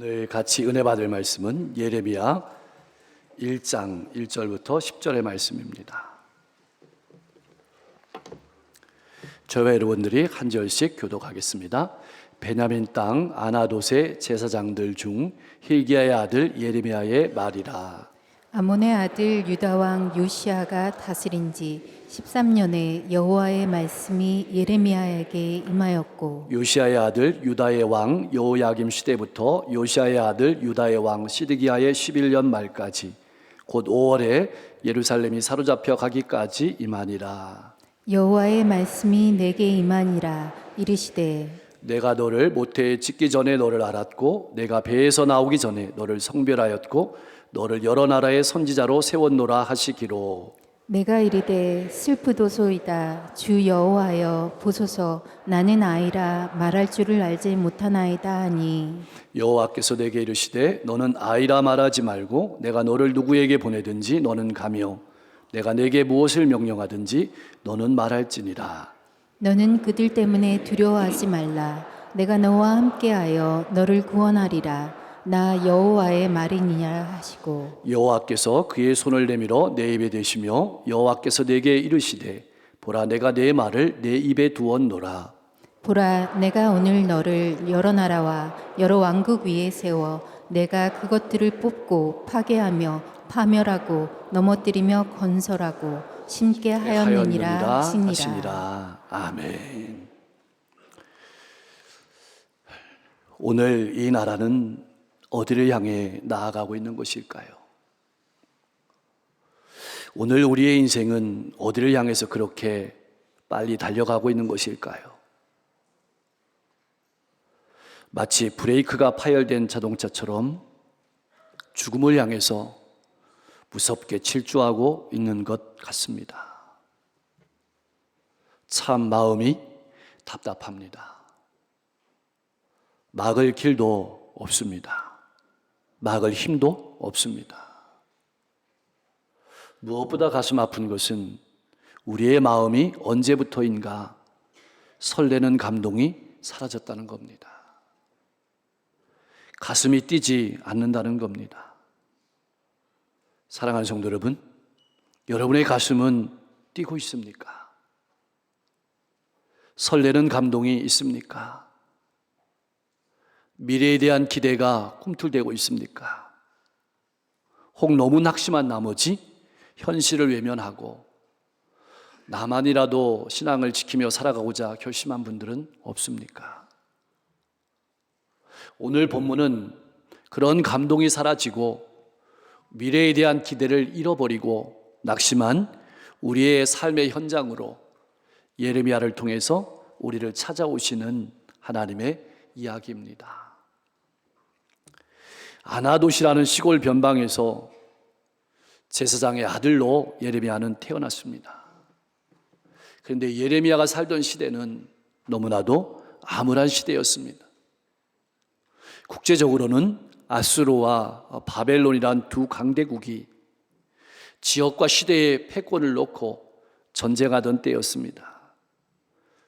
오늘 같이 은혜 받을 말씀은 예레미야 1장 1절부터 10절의 말씀입니다. 저와 여러분들이 한 절씩 교독하겠습니다. 베냐민 땅 아나돗의 제사장들 중 hil기야의 아들 예레미야의 말이라. 아몬의 아들 유다 왕 요시야가 다스린 지 13년에 여호와의 말씀이 예레미야에게 임하였고, 요시야의 아들 유다의 왕 여호야김 시대부터 요시야의 아들 유다의 왕 시드기야의 11년 말까지 곧 5월에 예루살렘이 사로잡혀 가기까지 임하니라. 여호와의 말씀이 내게 임하니라. 이르시되 내가 너를 모태에 짓기 전에 너를 알았고 내가 배에서 나오기 전에 너를 성별하였고 너를 여러 나라의 선지자로 세웠노라 하시기로. 내가 이르되 슬프도소이다. 주 여호와여 보소서, 나는 아이라 말할 줄을 알지 못하나이다 하니, 여호와께서 내게 이르시되 너는 아이라 말하지 말고 내가 너를 누구에게 보내든지 너는 가며 내가 내게 무엇을 명령하든지 너는 말할지니라. 너는 그들 때문에 두려워하지 말라. 내가 너와 함께하여 너를 구원하리라. 나 여호와의 말이니라 하시고, 여호와께서 그의 손을 내밀어 내 입에 대시며 여호와께서 내게 이르시되 보라 내가 내 말을 내 입에 두었노라. 보라, 내가 오늘 너를 여러 나라와 여러 왕국 위에 세워 내가 그것들을 뽑고 파괴하며 파멸하고 넘어뜨리며 건설하고 심게 하였느니라 하시니라. 아멘. 오늘 이 나라는 어디를 향해 나아가고 있는 것일까요? 오늘 우리의 인생은 어디를 향해서 그렇게 빨리 달려가고 있는 것일까요? 마치 브레이크가 파열된 자동차처럼 죽음을 향해서 무섭게 질주하고 있는 것 같습니다. 참 마음이 답답합니다. 막을 길도 없습니다. 막을 힘도 없습니다. 무엇보다 가슴 아픈 것은 우리의 마음이 언제부터인가 설레는 감동이 사라졌다는 겁니다. 가슴이 뛰지 않는다는 겁니다. 사랑하는 성도 여러분, 여러분의 가슴은 뛰고 있습니까? 설레는 감동이 있습니까? 미래에 대한 기대가 꿈틀대고 있습니까? 혹 너무 낙심한 나머지 현실을 외면하고 나만이라도 신앙을 지키며 살아가고자 결심한 분들은 없습니까? 오늘 본문은 그런 감동이 사라지고 미래에 대한 기대를 잃어버리고 낙심한 우리의 삶의 현장으로 예레미야를 통해서 우리를 찾아오시는 하나님의 이야기입니다. 아나돗이라는 시골 변방에서 제사장의 아들로 예레미야는 태어났습니다. 그런데 예레미야가 살던 시대는 너무나도 암울한 시대였습니다. 국제적으로는 아수르와 바벨론이란 두 강대국이 지역과 시대의 패권을 놓고 전쟁하던 때였습니다.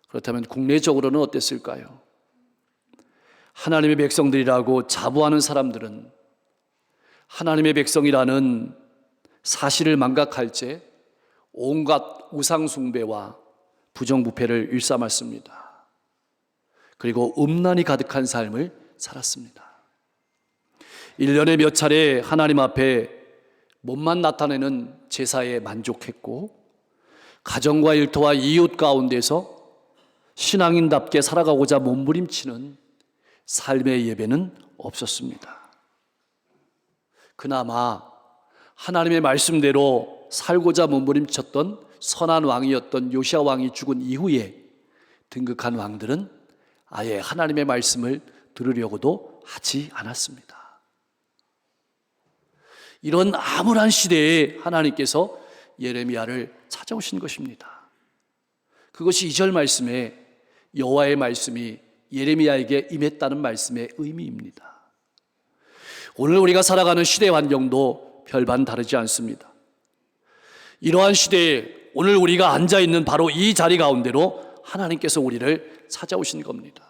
그렇다면 국내적으로는 어땠을까요? 하나님의 백성들이라고 자부하는 사람들은 하나님의 백성이라는 사실을 망각할 채 온갖 우상숭배와 부정부패를 일삼았습니다. 그리고 음란이 가득한 삶을 살았습니다. 1년에 몇 차례 하나님 앞에 몸만 나타내는 제사에 만족했고 가정과 일터와 이웃 가운데서 신앙인답게 살아가고자 몸부림치는 삶의 예배는 없었습니다. 그나마 하나님의 말씀대로 살고자 몸부림쳤던 선한 왕이었던 요시야 왕이 죽은 이후에 등극한 왕들은 아예 하나님의 말씀을 들으려고도 하지 않았습니다. 이런 암울한 시대에 하나님께서 예레미야를 찾아오신 것입니다. 그것이 2절 말씀에 여호와의 말씀이 예레미야에게 임했다는 말씀의 의미입니다. 오늘 우리가 살아가는 시대 환경도 별반 다르지 않습니다. 이러한 시대에 오늘 우리가 앉아있는 바로 이 자리 가운데로 하나님께서 우리를 찾아오신 겁니다.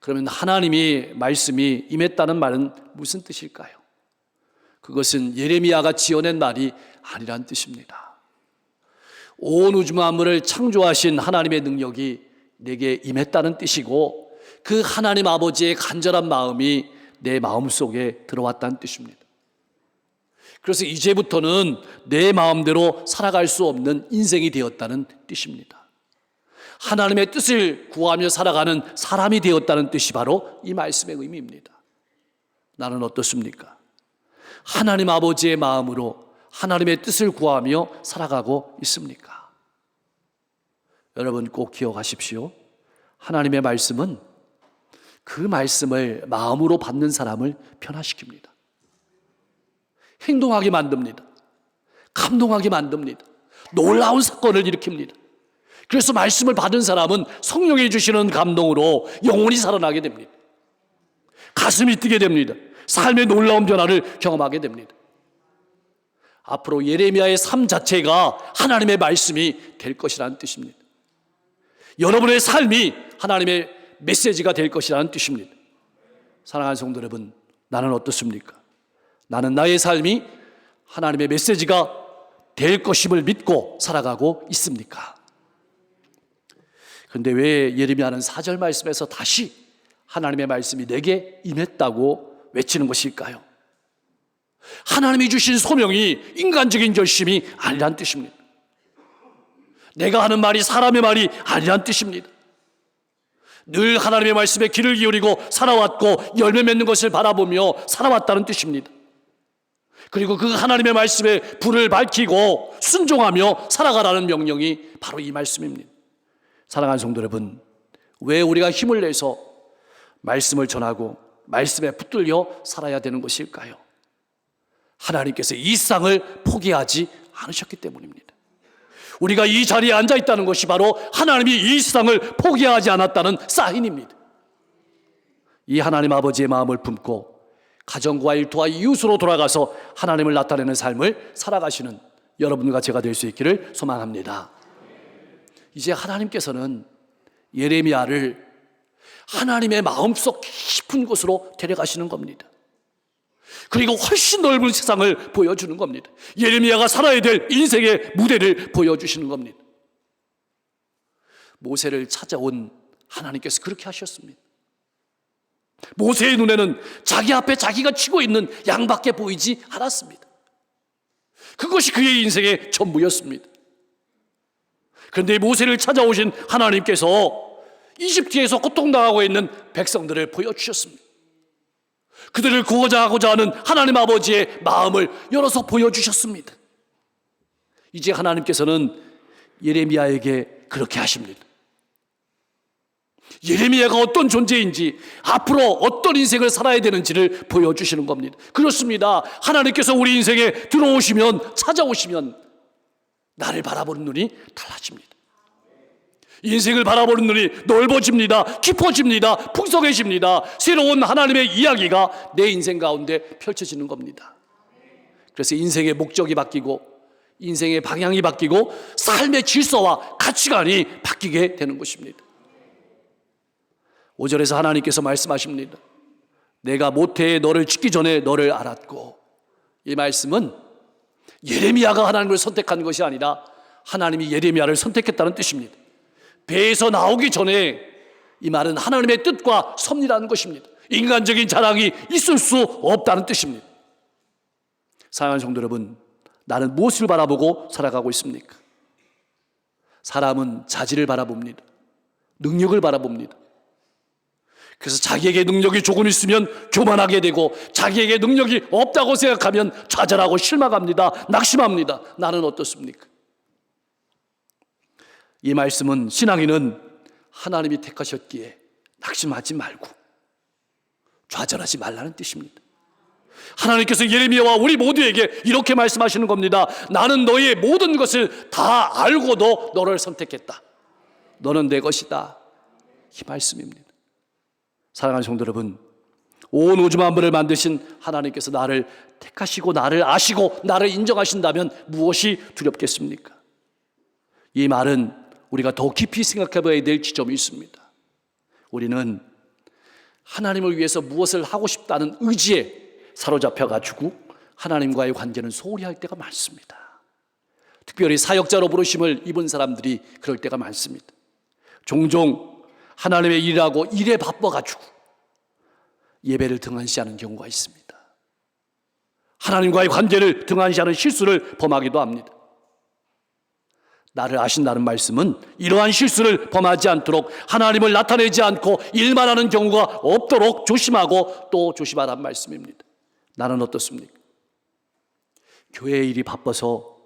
그러면 하나님의 말씀이 임했다는 말은 무슨 뜻일까요? 그것은 예레미야가 지어낸 말이 아니란 뜻입니다. 온 우주 만물을 창조하신 하나님의 능력이 내게 임했다는 뜻이고, 그 하나님 아버지의 간절한 마음이 내 마음속에 들어왔다는 뜻입니다. 그래서 이제부터는 내 마음대로 살아갈 수 없는 인생이 되었다는 뜻입니다. 하나님의 뜻을 구하며 살아가는 사람이 되었다는 뜻이 바로 이 말씀의 의미입니다. 나는 어떻습니까? 하나님 아버지의 마음으로 하나님의 뜻을 구하며 살아가고 있습니까? 여러분 꼭 기억하십시오. 하나님의 말씀은 그 말씀을 마음으로 받는 사람을 변화시킵니다. 행동하게 만듭니다. 감동하게 만듭니다. 놀라운 사건을 일으킵니다. 그래서 말씀을 받은 사람은 성령이 주시는 감동으로 영혼이 살아나게 됩니다. 가슴이 뛰게 됩니다. 삶의 놀라운 변화를 경험하게 됩니다. 앞으로 예레미야의 삶 자체가 하나님의 말씀이 될 것이라는 뜻입니다. 여러분의 삶이 하나님의 메시지가 될 것이라는 뜻입니다. 사랑하는 성도 여러분, 나는 어떻습니까? 나는 나의 삶이 하나님의 메시지가 될 것임을 믿고 살아가고 있습니까? 그런데 왜 예레미야는 4절 말씀에서 다시 하나님의 말씀이 내게 임했다고 외치는 것일까요? 하나님이 주신 소명이 인간적인 결심이 아니란 뜻입니다. 내가 하는 말이 사람의 말이 아니란 뜻입니다. 늘 하나님의 말씀에 귀를 기울이고 살아왔고 열매 맺는 것을 바라보며 살아왔다는 뜻입니다. 그리고 그 하나님의 말씀에 불을 밝히고 순종하며 살아가라는 명령이 바로 이 말씀입니다. 사랑하는 성도 여러분, 왜 우리가 힘을 내서 말씀을 전하고 말씀에 붙들려 살아야 되는 것일까요? 하나님께서 이 세상을 포기하지 않으셨기 때문입니다. 우리가 이 자리에 앉아 있다는 것이 바로 하나님이 이 세상을 포기하지 않았다는 사인입니다. 이 하나님 아버지의 마음을 품고 가정과 일터와 이웃으로 돌아가서 하나님을 나타내는 삶을 살아가시는 여러분과 제가 될 수 있기를 소망합니다. 이제 하나님께서는 예레미야를 하나님의 마음속 깊은 곳으로 데려가시는 겁니다. 그리고 훨씬 넓은 세상을 보여주는 겁니다. 예레미야가 살아야 될 인생의 무대를 보여주시는 겁니다. 모세를 찾아온 하나님께서 그렇게 하셨습니다. 모세의 눈에는 자기 앞에 자기가 치고 있는 양밖에 보이지 않았습니다. 그것이 그의 인생의 전부였습니다. 그런데 모세를 찾아오신 하나님께서 이집트에서 고통당하고 있는 백성들을 보여주셨습니다. 그들을 구원하고자 하는 하나님 아버지의 마음을 열어서 보여주셨습니다. 이제 하나님께서는 예레미야에게 그렇게 하십니다. 예레미야가 어떤 존재인지, 앞으로 어떤 인생을 살아야 되는지를 보여주시는 겁니다. 그렇습니다. 하나님께서 우리 인생에 들어오시면, 찾아오시면 나를 바라보는 눈이 달라집니다. 인생을 바라보는 눈이 넓어집니다. 깊어집니다. 풍성해집니다. 새로운 하나님의 이야기가 내 인생 가운데 펼쳐지는 겁니다. 그래서 인생의 목적이 바뀌고 인생의 방향이 바뀌고 삶의 질서와 가치관이 바뀌게 되는 것입니다. 5절에서 하나님께서 말씀하십니다. 내가 모태에 너를 짓기 전에 너를 알았고. 이 말씀은 예레미야가 하나님을 선택한 것이 아니라 하나님이 예레미야를 선택했다는 뜻입니다. 배에서 나오기 전에 이 말은 하나님의 뜻과 섭리라는 것입니다. 인간적인 자랑이 있을 수 없다는 뜻입니다. 사랑하는 성도 여러분, 나는 무엇을 바라보고 살아가고 있습니까? 사람은 자질을 바라봅니다. 능력을 바라봅니다. 그래서 자기에게 능력이 조금 있으면 교만하게 되고 자기에게 능력이 없다고 생각하면 좌절하고 실망합니다. 낙심합니다. 나는 어떻습니까? 이 말씀은 신앙인은 하나님이 택하셨기에 낙심하지 말고 좌절하지 말라는 뜻입니다. 하나님께서 예레미야와 우리 모두에게 이렇게 말씀하시는 겁니다. 나는 너의 모든 것을 다 알고도 너를 선택했다. 너는 내 것이다. 이 말씀입니다. 사랑하는 성도 여러분, 온 우주 만물을 만드신 하나님께서 나를 택하시고 나를 아시고 나를 인정하신다면 무엇이 두렵겠습니까? 이 말은 우리가 더 깊이 생각해 봐야 될 지점이 있습니다. 우리는 하나님을 위해서 무엇을 하고 싶다는 의지에 사로잡혀가지고 하나님과의 관계는 소홀히 할 때가 많습니다. 특별히 사역자로 부르심을 입은 사람들이 그럴 때가 많습니다. 종종 하나님의 일하고 일에 바빠가지고 예배를 등한시하는 경우가 있습니다. 하나님과의 관계를 등한시하는 실수를 범하기도 합니다. 나를 아신다는 말씀은 이러한 실수를 범하지 않도록 하나님을 나타내지 않고 일만 하는 경우가 없도록 조심하고 또 조심하라는 말씀입니다. 나는 어떻습니까? 교회 일이 바빠서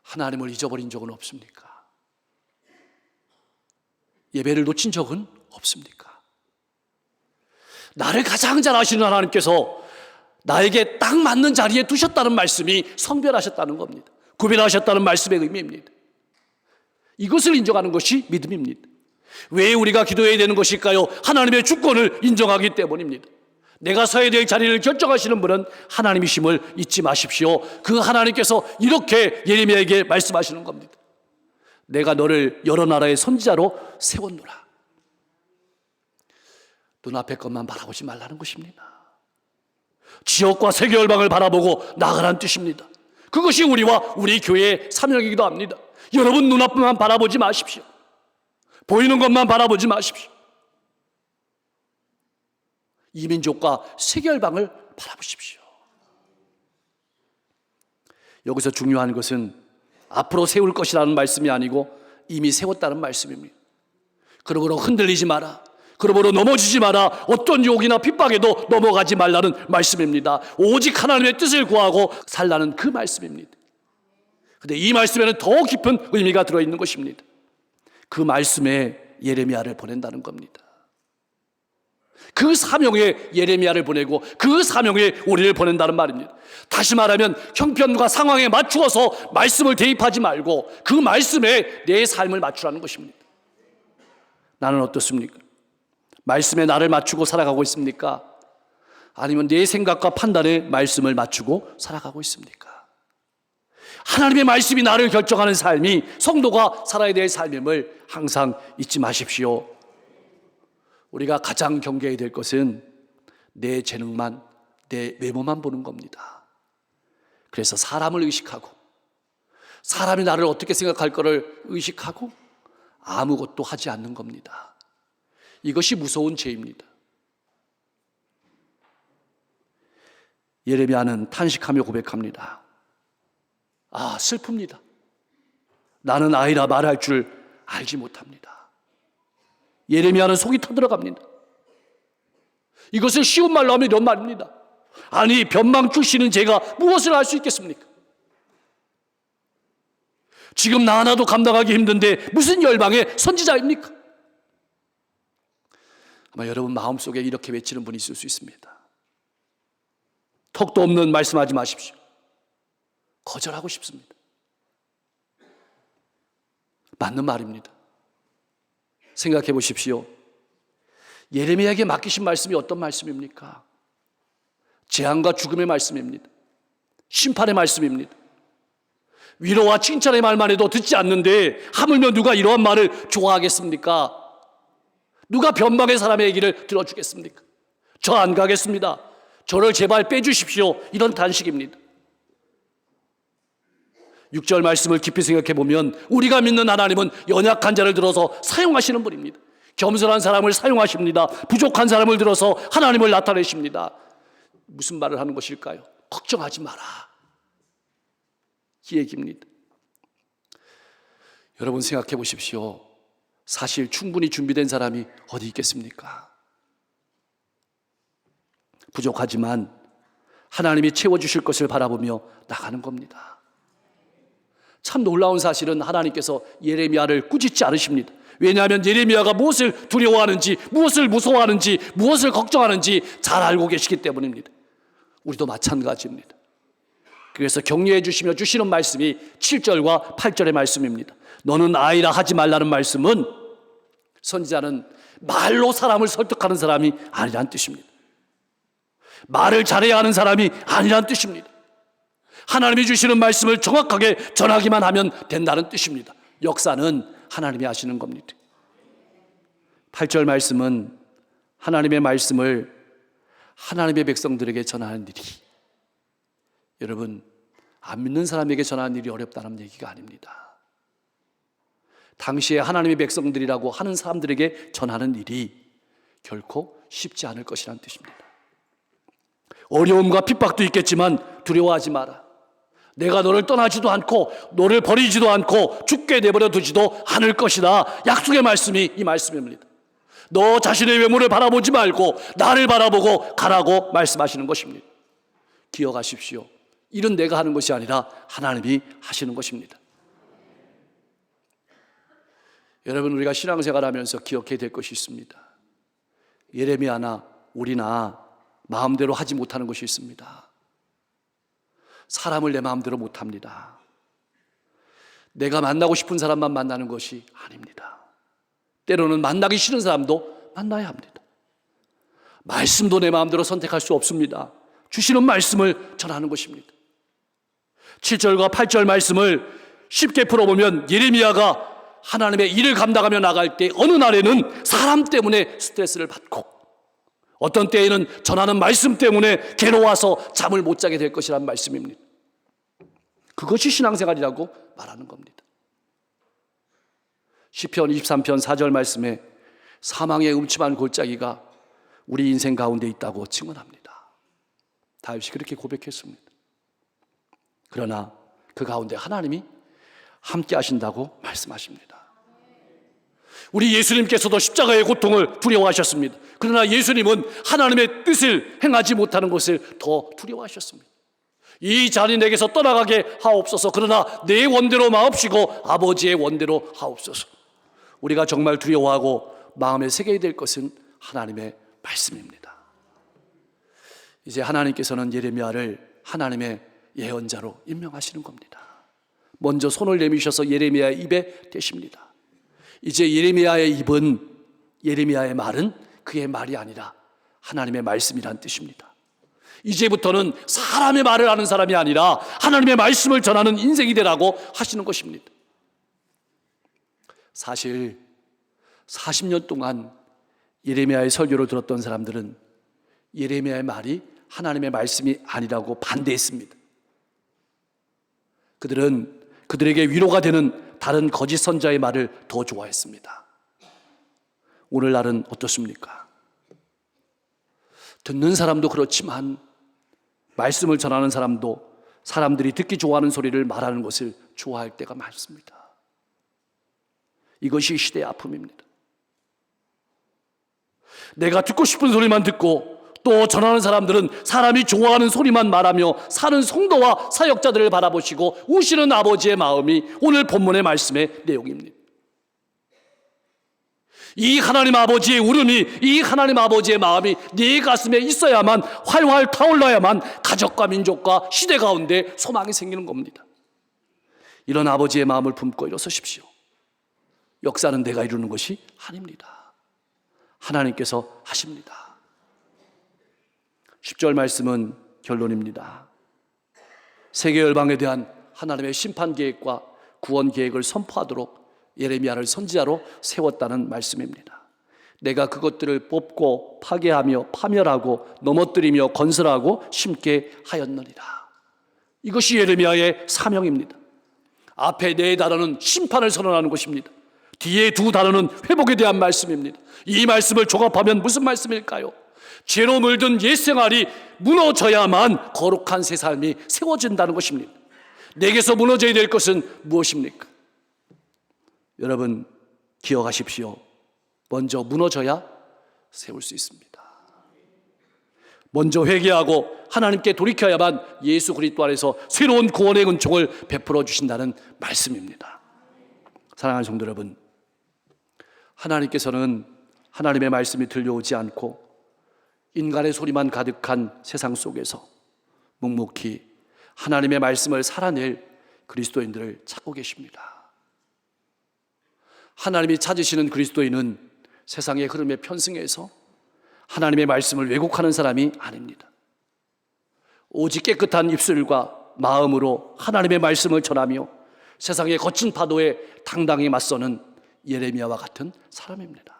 하나님을 잊어버린 적은 없습니까? 예배를 놓친 적은 없습니까? 나를 가장 잘 아시는 하나님께서 나에게 딱 맞는 자리에 두셨다는 말씀이 성별하셨다는 겁니다. 구별하셨다는 말씀의 의미입니다. 이것을 인정하는 것이 믿음입니다. 왜 우리가 기도해야 되는 것일까요? 하나님의 주권을 인정하기 때문입니다. 내가 서야 될 자리를 결정하시는 분은 하나님이심을 잊지 마십시오. 그 하나님께서 이렇게 예레미야에게 말씀하시는 겁니다. 내가 너를 여러 나라의 선지자로 세웠노라. 눈앞의 것만 바라보지 말라는 것입니다. 지역과 세계 열방을 바라보고 나가라는 뜻입니다. 그것이 우리와 우리 교회의 사명이기도 합니다. 여러분 눈앞만 바라보지 마십시오. 보이는 것만 바라보지 마십시오. 이민족과 세계 열방을 바라보십시오. 여기서 중요한 것은 앞으로 세울 것이라는 말씀이 아니고 이미 세웠다는 말씀입니다. 그러므로 흔들리지 마라. 그러므로 넘어지지 마라. 어떤 유혹이나 핍박에도 넘어가지 말라는 말씀입니다. 오직 하나님의 뜻을 구하고 살라는 그 말씀입니다. 그런데 이 말씀에는 더 깊은 의미가 들어있는 것입니다. 그 말씀에 예레미야를 보낸다는 겁니다. 그 사명에 예레미야를 보내고 그 사명에 우리를 보낸다는 말입니다. 다시 말하면 형편과 상황에 맞추어서 말씀을 대입하지 말고 그 말씀에 내 삶을 맞추라는 것입니다. 나는 어떻습니까? 말씀에 나를 맞추고 살아가고 있습니까? 아니면 내 생각과 판단에 말씀을 맞추고 살아가고 있습니까? 하나님의 말씀이 나를 결정하는 삶이 성도가 살아야 될 삶임을 항상 잊지 마십시오. 우리가 가장 경계해야 될 것은 내 재능만, 내 외모만 보는 겁니다. 그래서 사람을 의식하고 사람이 나를 어떻게 생각할 거를 의식하고 아무것도 하지 않는 겁니다. 이것이 무서운 죄입니다. 예레미야는 탄식하며 고백합니다. 슬픕니다. 나는 아이라 말할 줄 알지 못합니다. 예레미야는 속이 터들어갑니다. 이것을 쉬운 말로 하면 이런 말입니다. 아니, 변방 출신인 제가 무엇을 할 수 있겠습니까? 지금 나 하나도 감당하기 힘든데 무슨 열방의 선지자입니까? 아마 여러분 마음속에 이렇게 외치는 분이 있을 수 있습니다. 턱도 없는 말씀하지 마십시오. 거절하고 싶습니다. 맞는 말입니다. 생각해 보십시오. 예레미야에게 맡기신 말씀이 어떤 말씀입니까? 재앙과 죽음의 말씀입니다. 심판의 말씀입니다. 위로와 칭찬의 말만 해도 듣지 않는데 하물며 누가 이러한 말을 좋아하겠습니까? 누가 변방의 사람의 얘기를 들어주겠습니까? 저 안 가겠습니다. 저를 제발 빼주십시오. 이런 단식입니다. 6절 말씀을 깊이 생각해 보면 우리가 믿는 하나님은 연약한 자를 들어서 사용하시는 분입니다. 겸손한 사람을 사용하십니다. 부족한 사람을 들어서 하나님을 나타내십니다. 무슨 말을 하는 것일까요? 걱정하지 마라, 이 얘기입니다. 여러분 생각해 보십시오. 사실 충분히 준비된 사람이 어디 있겠습니까? 부족하지만 하나님이 채워주실 것을 바라보며 나가는 겁니다. 참 놀라운 사실은 하나님께서 예레미야를 꾸짖지 않으십니다. 왜냐하면 예레미야가 무엇을 두려워하는지, 무엇을 무서워하는지, 무엇을 걱정하는지 잘 알고 계시기 때문입니다. 우리도 마찬가지입니다. 그래서 격려해 주시며 주시는 말씀이 7절과 8절의 말씀입니다. 너는 아이라 하지 말라는 말씀은 선지자는 말로 사람을 설득하는 사람이 아니란 뜻입니다. 말을 잘해야 하는 사람이 아니란 뜻입니다. 하나님이 주시는 말씀을 정확하게 전하기만 하면 된다는 뜻입니다. 역사는 하나님이 하시는 겁니다. 8절 말씀은 하나님의 말씀을 하나님의 백성들에게 전하는 일이, 여러분, 안 믿는 사람에게 전하는 일이 어렵다는 얘기가 아닙니다. 당시에 하나님의 백성들이라고 하는 사람들에게 전하는 일이 결코 쉽지 않을 것이라는 뜻입니다. 어려움과 핍박도 있겠지만 두려워하지 마라. 내가 너를 떠나지도 않고 너를 버리지도 않고 죽게 내버려 두지도 않을 것이다. 약속의 말씀이 이 말씀입니다. 너 자신의 외모를 바라보지 말고 나를 바라보고 가라고 말씀하시는 것입니다. 기억하십시오. 일은 내가 하는 것이 아니라 하나님이 하시는 것입니다. 여러분, 우리가 신앙생활하면서 기억해야 될 것이 있습니다. 예레미야나 우리나 마음대로 하지 못하는 것이 있습니다. 사람을 내 마음대로 못합니다. 내가 만나고 싶은 사람만 만나는 것이 아닙니다. 때로는 만나기 싫은 사람도 만나야 합니다. 말씀도 내 마음대로 선택할 수 없습니다. 주시는 말씀을 전하는 것입니다. 7절과 8절 말씀을 쉽게 풀어보면 예레미야가 하나님의 일을 감당하며 나갈 때 어느 날에는 사람 때문에 스트레스를 받고 어떤 때에는 전하는 말씀 때문에 괴로워서 잠을 못 자게 될 것이란 말씀입니다. 그것이 신앙생활이라고 말하는 겁니다. 시편 23편 4절 말씀에 사망의 음침한 골짜기가 우리 인생 가운데 있다고 증언합니다. 다윗이 그렇게 고백했습니다. 그러나 그 가운데 하나님이 함께 하신다고 말씀하십니다. 우리 예수님께서도 십자가의 고통을 두려워하셨습니다. 그러나 예수님은 하나님의 뜻을 행하지 못하는 것을 더 두려워하셨습니다. 이 잔이 내게서 떠나가게 하옵소서. 그러나 내 원대로 마옵시고 아버지의 원대로 하옵소서. 우리가 정말 두려워하고 마음에 새겨야 될 것은 하나님의 말씀입니다. 이제 하나님께서는 예레미야를 하나님의 예언자로 임명하시는 겁니다. 먼저 손을 내미셔서 예레미야의 입에 대십니다. 이제 예레미야의 입은, 예레미야의 말은 그의 말이 아니라 하나님의 말씀이란 뜻입니다. 이제부터는 사람의 말을 하는 사람이 아니라 하나님의 말씀을 전하는 인생이 되라고 하시는 것입니다. 사실 40년 동안 예레미야의 설교를 들었던 사람들은 예레미야의 말이 하나님의 말씀이 아니라고 반대했습니다. 그들은 그들에게 위로가 되는 다른 거짓 선자의 말을 더 좋아했습니다. 오늘날은 어떻습니까? 듣는 사람도 그렇지만 말씀을 전하는 사람도 사람들이 듣기 좋아하는 소리를 말하는 것을 좋아할 때가 많습니다. 이것이 시대의 아픔입니다. 내가 듣고 싶은 소리만 듣고 또 전하는 사람들은 사람이 좋아하는 소리만 말하며 사는 성도와 사역자들을 바라보시고 우시는 아버지의 마음이 오늘 본문의 말씀의 내용입니다. 이 하나님 아버지의 울음이, 이 하나님 아버지의 마음이 네 가슴에 있어야만, 활활 타올라야만 가족과 민족과 시대 가운데 소망이 생기는 겁니다. 이런 아버지의 마음을 품고 일어서십시오. 역사는 내가 이루는 것이 아닙니다. 하나님께서 하십니다. 10절 말씀은 결론입니다. 세계 열방에 대한 하나님의 심판 계획과 구원 계획을 선포하도록 예레미야를 선지자로 세웠다는 말씀입니다. 내가 그것들을 뽑고 파괴하며 파멸하고 넘어뜨리며 건설하고 심게 하였느니라. 이것이 예레미야의 사명입니다. 앞에 네 단어는 심판을 선언하는 것입니다. 뒤에 두 단어는 회복에 대한 말씀입니다. 이 말씀을 종합하면 무슨 말씀일까요? 죄로 물든 옛생활이 무너져야만 거룩한 새 삶이 세워진다는 것입니다. 내게서 무너져야 될 것은 무엇입니까? 여러분 기억하십시오. 먼저 무너져야 세울 수 있습니다. 먼저 회개하고 하나님께 돌이켜야만 예수 그리스도 안에서 새로운 구원의 은총을 베풀어 주신다는 말씀입니다. 사랑하는 성도 여러분, 하나님께서는 하나님의 말씀이 들려오지 않고 인간의 소리만 가득한 세상 속에서 묵묵히 하나님의 말씀을 살아낼 그리스도인들을 찾고 계십니다. 하나님이 찾으시는 그리스도인은 세상의 흐름에 편승해서 하나님의 말씀을 왜곡하는 사람이 아닙니다. 오직 깨끗한 입술과 마음으로 하나님의 말씀을 전하며 세상의 거친 파도에 당당히 맞서는 예레미야와 같은 사람입니다.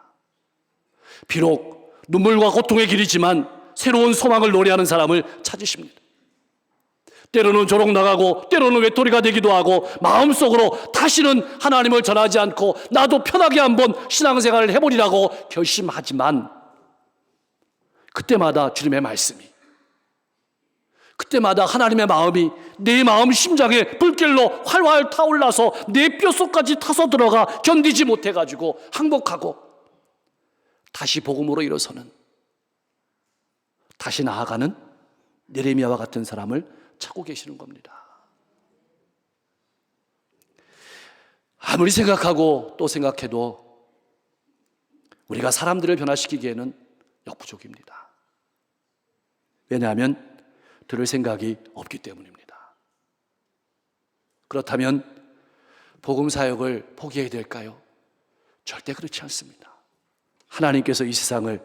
비록 눈물과 고통의 길이지만 새로운 소망을 노래하는 사람을 찾으십니다. 때로는 조롱 나가고 때로는 외톨이가 되기도 하고 마음속으로 다시는 하나님을 전하지 않고 나도 편하게 한번 신앙생활을 해보리라고 결심하지만 그때마다 주님의 말씀이, 그때마다 하나님의 마음이 내 마음 심장에 불길로 활활 타올라서 내 뼛속까지 타서 들어가 견디지 못해가지고 항복하고 다시 복음으로 일어서는, 다시 나아가는 예레미야와 같은 사람을 찾고 계시는 겁니다. 아무리 생각하고 또 생각해도 우리가 사람들을 변화시키기에는 역부족입니다. 왜냐하면 들을 생각이 없기 때문입니다. 그렇다면 복음 사역을 포기해야 될까요? 절대 그렇지 않습니다. 하나님께서 이 세상을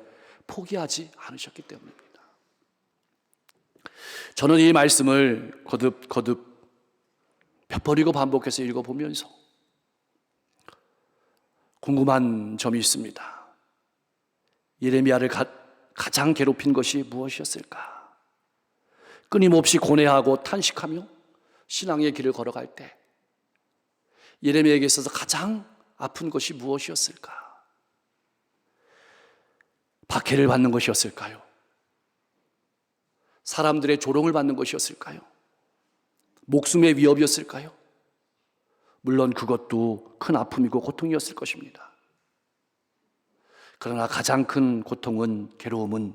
포기하지 않으셨기 때문입니다. 저는 이 말씀을 거듭 벼버리고 반복해서 읽어보면서 궁금한 점이 있습니다. 예레미야를 가장 괴롭힌 것이 무엇이었을까? 끊임없이 고뇌하고 탄식하며 신앙의 길을 걸어갈 때 예레미야에게 있어서 가장 아픈 것이 무엇이었을까? 박해를 받는 것이었을까요? 사람들의 조롱을 받는 것이었을까요? 목숨의 위협이었을까요? 물론 그것도 큰 아픔이고 고통이었을 것입니다. 그러나 가장 큰 고통은, 괴로움은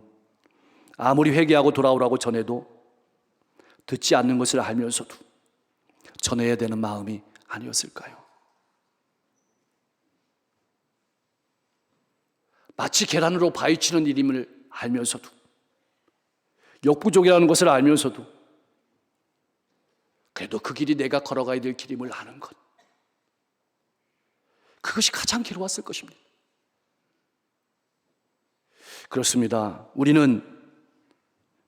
아무리 회개하고 돌아오라고 전해도 듣지 않는 것을 알면서도 전해야 되는 마음이 아니었을까요? 마치 계란으로 바위치는 일임을 알면서도, 역부족이라는 것을 알면서도 그래도 그 길이 내가 걸어가야 될 길임을 아는 것, 그것이 가장 괴로웠을 것입니다. 그렇습니다. 우리는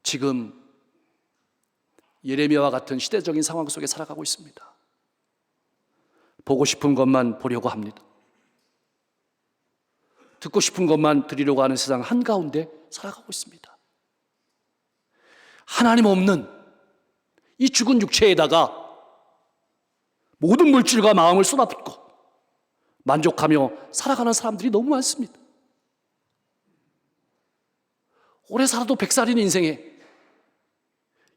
지금 예레미야와 같은 시대적인 상황 속에 살아가고 있습니다. 보고 싶은 것만 보려고 합니다. 듣고 싶은 것만 드리려고 하는 세상 한가운데 살아가고 있습니다. 하나님 없는 이 죽은 육체에다가 모든 물질과 마음을 쏟아붓고 만족하며 살아가는 사람들이 너무 많습니다. 오래 살아도 100살인 인생에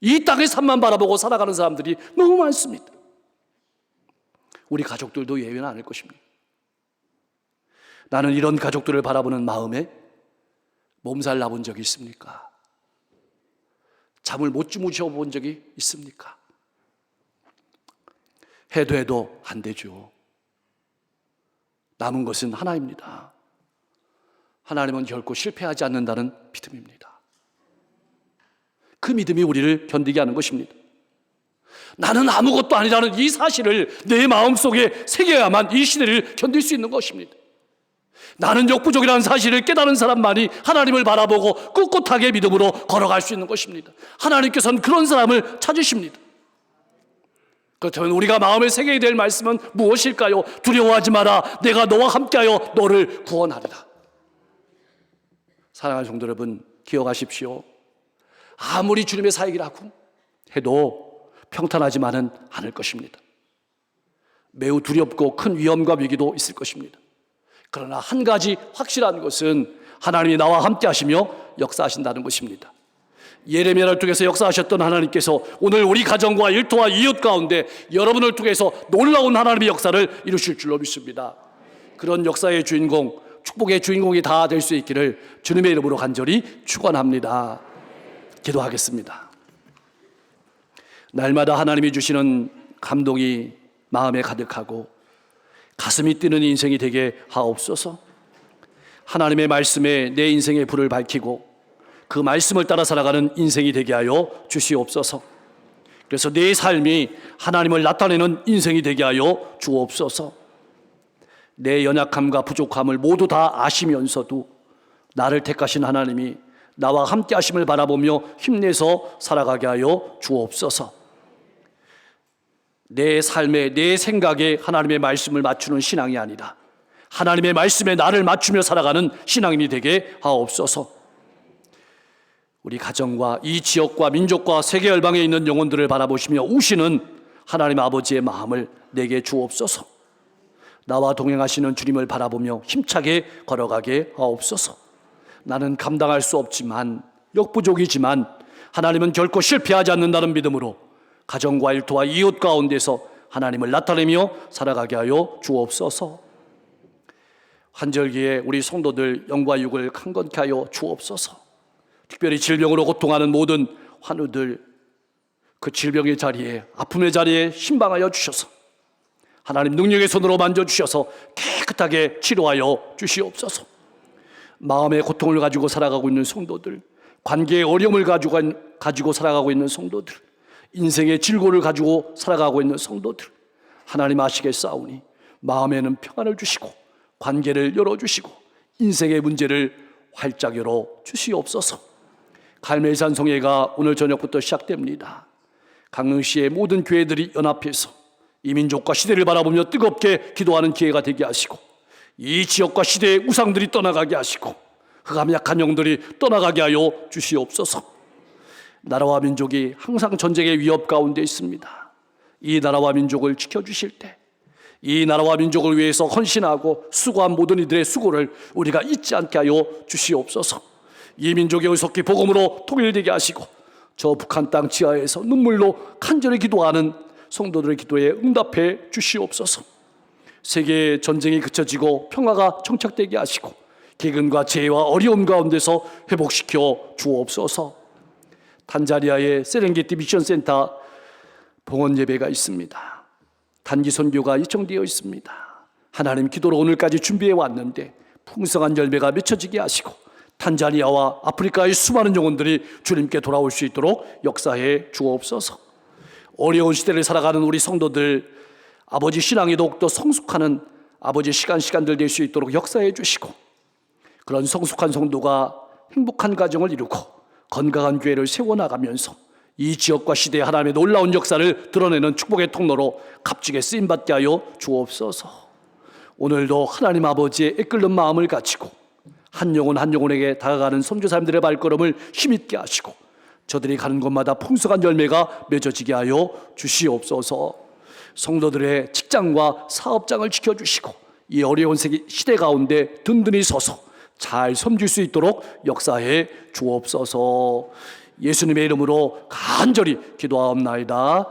이 땅의 삶만 바라보고 살아가는 사람들이 너무 많습니다. 우리 가족들도 예외는 아닐 것입니다. 나는 이런 가족들을 바라보는 마음에 몸살 나본 적이 있습니까? 잠을 못 주무셔 본 적이 있습니까? 해도 안 되죠. 남은 것은 하나입니다. 하나님은 결코 실패하지 않는다는 믿음입니다. 그 믿음이 우리를 견디게 하는 것입니다. 나는 아무것도 아니라는 이 사실을 내 마음속에 새겨야만 이 시대를 견딜 수 있는 것입니다. 나는 역부족이라는 사실을 깨달은 사람만이 하나님을 바라보고 꿋꿋하게 믿음으로 걸어갈 수 있는 것입니다. 하나님께서는 그런 사람을 찾으십니다. 그렇다면 우리가 마음에 새겨야 될 말씀은 무엇일까요? 두려워하지 마라. 내가 너와 함께하여 너를 구원하리라. 사랑하는 성도 여러분, 기억하십시오. 아무리 주님의 사역이라고 해도 평탄하지만은 않을 것입니다. 매우 두렵고 큰 위험과 위기도 있을 것입니다. 그러나 한 가지 확실한 것은 하나님이 나와 함께 하시며 역사하신다는 것입니다. 예레미야를 통해서 역사하셨던 하나님께서 오늘 우리 가정과 일터와 이웃 가운데 여러분을 통해서 놀라운 하나님의 역사를 이루실 줄로 믿습니다. 그런 역사의 주인공, 축복의 주인공이 다 될 수 있기를 주님의 이름으로 간절히 축원합니다. 기도하겠습니다. 날마다 하나님이 주시는 감동이 마음에 가득하고 가슴이 뛰는 인생이 되게 하옵소서. 하나님의 말씀에 내 인생의 불을 밝히고 그 말씀을 따라 살아가는 인생이 되게 하여 주시옵소서. 그래서 내 삶이 하나님을 나타내는 인생이 되게 하여 주옵소서. 내 연약함과 부족함을 모두 다 아시면서도 나를 택하신 하나님이 나와 함께 하심을 바라보며 힘내서 살아가게 하여 주옵소서. 내 삶에, 내 생각에 하나님의 말씀을 맞추는 신앙이 아니라 하나님의 말씀에 나를 맞추며 살아가는 신앙이 되게 하옵소서. 우리 가정과 이 지역과 민족과 세계 열방에 있는 영혼들을 바라보시며 우시는 하나님 아버지의 마음을 내게 주옵소서. 나와 동행하시는 주님을 바라보며 힘차게 걸어가게 하옵소서. 나는 감당할 수 없지만, 역부족이지만 하나님은 결코 실패하지 않는다는 믿음으로 가정과 일터와 이웃 가운데서 하나님을 나타내며 살아가게 하여 주옵소서. 환절기에 우리 성도들 영과 육을 강건케 하여 주옵소서. 특별히 질병으로 고통하는 모든 환우들, 그 질병의 자리에, 아픔의 자리에 신방하여 주셔서 하나님 능력의 손으로 만져주셔서 깨끗하게 치료하여 주시옵소서. 마음의 고통을 가지고 살아가고 있는 성도들, 관계의 어려움을 가지고 살아가고 있는 성도들, 인생의 질고를 가지고 살아가고 있는 성도들, 하나님 아시겠사오니 마음에는 평안을 주시고 관계를 열어주시고 인생의 문제를 활짝 열어주시옵소서. 갈매산 성회가 오늘 저녁부터 시작됩니다. 강릉시의 모든 교회들이 연합해서 이 민족과 시대를 바라보며 뜨겁게 기도하는 기회가 되게 하시고, 이 지역과 시대의 우상들이 떠나가게 하시고 흑암 약한 영들이 떠나가게 하여 주시옵소서. 나라와 민족이 항상 전쟁의 위협 가운데 있습니다. 이 나라와 민족을 지켜주실 때, 이 나라와 민족을 위해서 헌신하고 수고한 모든 이들의 수고를 우리가 잊지 않게 하여 주시옵소서. 이 민족의 의속히 복음으로 통일되게 하시고, 저 북한 땅 지하에서 눈물로 간절히 기도하는 성도들의 기도에 응답해 주시옵소서. 세계의 전쟁이 그쳐지고 평화가 정착되게 하시고 기근과 재해와 어려움 가운데서 회복시켜 주옵소서. 탄자니아의 세렝게티 미션 센터 봉헌 예배가 있습니다. 단기 선교가 요청되어 있습니다. 하나님, 기도로 오늘까지 준비해 왔는데 풍성한 열매가 맺혀지게 하시고 탄자니아와 아프리카의 수많은 영혼들이 주님께 돌아올 수 있도록 역사해 주옵소서. 어려운 시대를 살아가는 우리 성도들, 아버지 신앙이 더욱더 성숙하는 아버지 시간들 될 수 있도록 역사해 주시고, 그런 성숙한 성도가 행복한 가정을 이루고 건강한 교회를 세워나가면서 이 지역과 시대의 하나님의 놀라운 역사를 드러내는 축복의 통로로 값지게 쓰임받게 하여 주옵소서. 오늘도 하나님 아버지의 애끓는 마음을 가지고 한 영혼 한 영혼에게 다가가는 선교사님들의 발걸음을 힘있게 하시고 저들이 가는 곳마다 풍성한 열매가 맺어지게 하여 주시옵소서. 성도들의 직장과 사업장을 지켜주시고 이 어려운 시대 가운데 든든히 서서 잘 섬길 수 있도록 역사해 주옵소서. 예수님의 이름으로 간절히 기도하옵나이다.